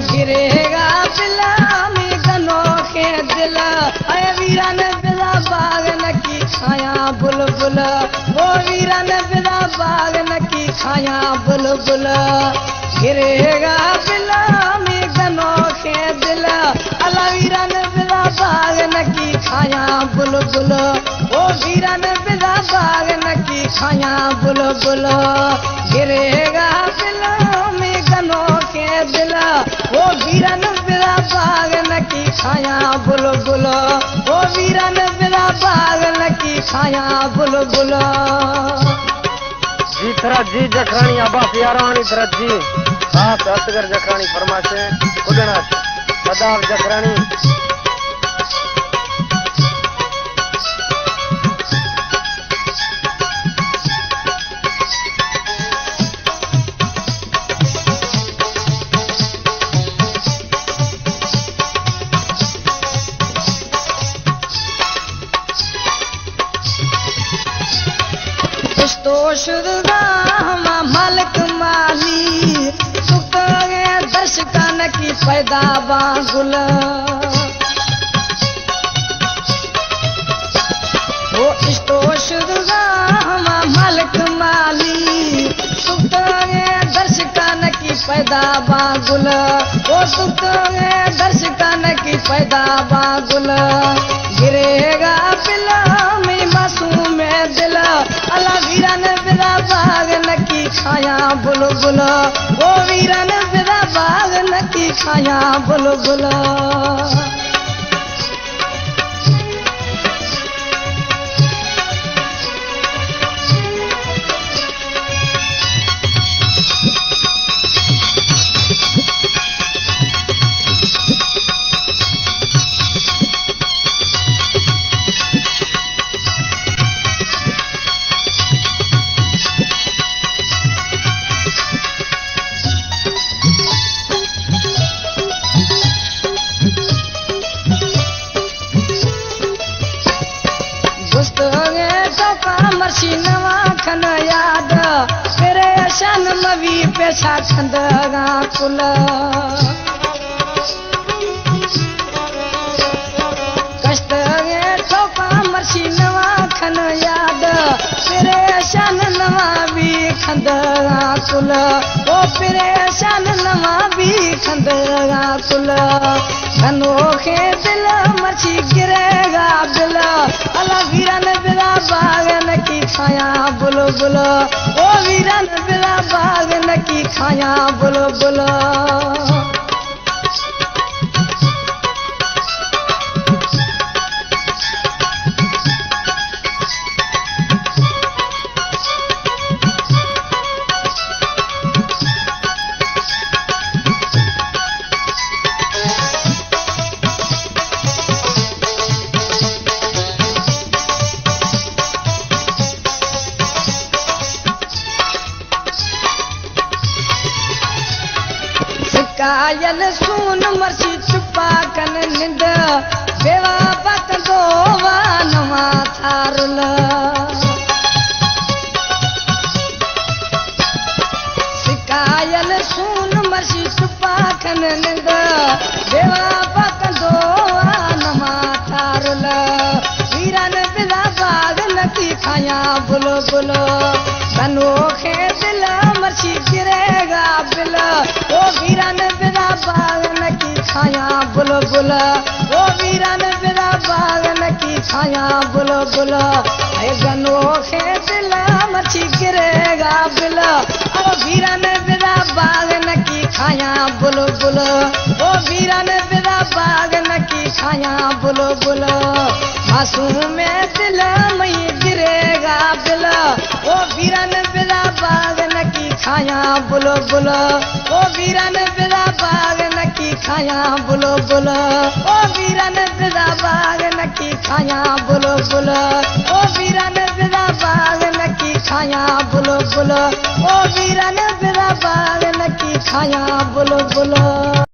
गिरेगा बिलामी गनों के दिल, अय वीरन बिला बाग न की खाया बुलबुल, ओ वीरन बिला बाग न की खाया बुलबुल। गिरेगा बिलामी गनों के दिल, अला वीरन बिला बाग न की खाया बुलबुल, ओ वीरन बिला बाग न की खाया बुलबुल। गिरेगा बिलामी गनों के दिल, ओ वीरन बिला बाग न की खाया बुलबुल, ओ वीरन बिला बाग न की खाया बुलबुल। जी थरा जी जखरानी अब्बास यारानी थरा जी साथ असगर जखरानी फरमाशे खुदना सदाब जखरानी। तो शुरुगा मालिक माली तुके दर्शकन की पैदा बांगुल, वो इस्तो शुरुगा मालिक माली तुके दर्शकन की पैदा बांगुल, वो तुके दर्शकन की पैदा बांगुल। गिरेगा बिलामी मासूम दिल, अला वीरन बिला बाग न की खाया बुलबुल, ओ वीरन बिला बाग न की खाया बुलबुल। मर्सी नवा खन याद तेरे शन मवी पेशा खंदगा कुल, कष्ट ठोपा मर्सी नवा खन याद तेरे शन नवा भी खंदगा कुल, ओ तेरे शन नवा भी खंदगा कुल। अनोखे दिल मर्सी गिरेगा बिल, अला वीरन बिला बाग न की खाया बुलबुल, ओ वीरन बिला बाग न की खाया बुलबुल। कायल सून मर्सी चुपा कन निंद बेवा पत दोवा नवा थारुल, कायल सून मर्सी चुपा कन निंद बेवा पत दोवा नवा थारुल। वीरन बिला बाग न की खाया बुलबुल, अनोखे दिल मर्सी गिरेगा बिल, ओ वीरन बिला बाग न की खाया बुलबुल, ओ वीरन बिला बाग न की खाया बुलबुल। अनोखे दिल मर्सी गिरेगा बिल, ओ वीरन बिला बाग न की खाया बुलबुल, ओ वीरन बिला बाग न की खाया बुलबुल। मासूम दिल मई गिरेगा बिल, ओ वीरन बिला बाग न की खाया बुलबुल, ओ वीरन बिला बाग न की खाया बुलबुल, ओ वीरन बिला बाग न की खाया बुलबुल, ओ वीरन बिला बाग न की खाया बुलबुल, ओ वीरन बिला बाग न की खाया बुलबुल।